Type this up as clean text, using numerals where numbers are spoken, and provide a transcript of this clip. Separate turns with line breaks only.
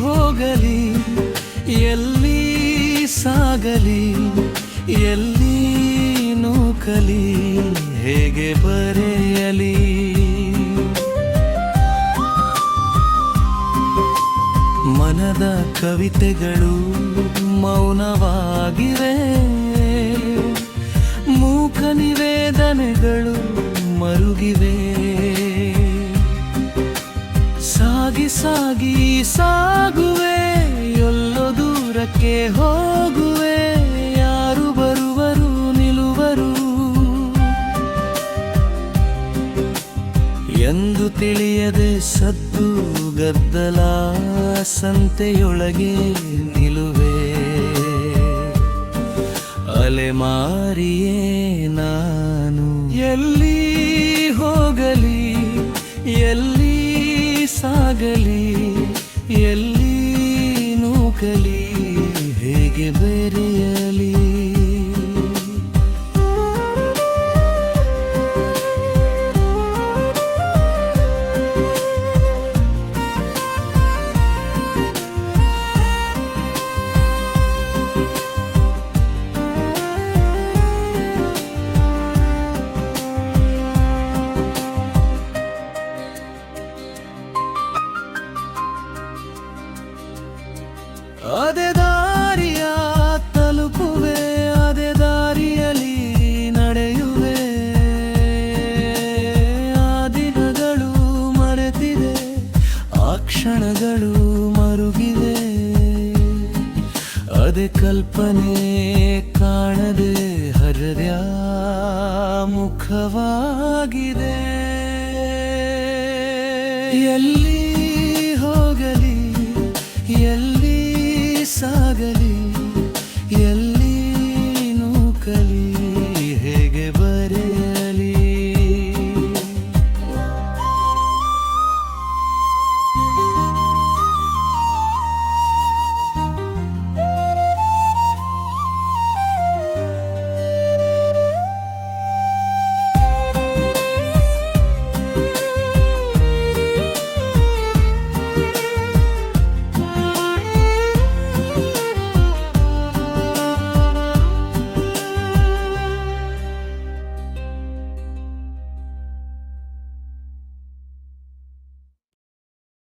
ಹೋಗಲಿ, ಎಲ್ಲಿ ಸಾಗಲಿ, ಎಲ್ಲಿ ನೂಕಲಿ, ಹೇಗೆ ಬರೆಯಲಿ. ಮನದ ಕವಿತೆಗಳು ಮೌನವಾಗಿವೆ, ಮೂಕ ನಿವೇದನೆಗಳು ಮರುಗಿವೆ. ಸಾಗಿ ಸಾಗಿ ಸಾಗುವೆ, ಎಲ್ಲೋ ದೂರಕ್ಕೆ ಹೋಗುವೆ, ಯಾರು ಬರುವರು ನಿಲುವರು ಎಂದು ತಿಳಿಯದೆ ಸದ್ದು ಗದ್ದಲ ಸಂತೆಯೊಳಗೆ ನಿಲುವೆ. ಅಲೆಮಾರಿಯೇ ನಾನು, ಎಲ್ಲಿ ಹೋಗಲಿ, ಎಲ್ಲಿ ಸಾಗಲಿ, ಎಲ್ಲಿ ನೂಕಲಿ, ಹೇಗೆ ಬೆರೆಯಲಿ. ಅದೇ ದಾರಿಯ ತಲುಪುವೆ, ಅದೇ ದಾರಿಯಲ್ಲಿ ನಡೆಯುವೆ. ಆ ದಿನಗಳು ಮರೆತಿದೆ, ಆ ಕ್ಷಣಗಳು ಮರುಗಿದೆ. ಅದೇ ಕಲ್ಪನೆ ಕಾಣದೆ ಹೃದಯ ಮುಖವಾಗಿದೆ. ಎಲ್ಲಿ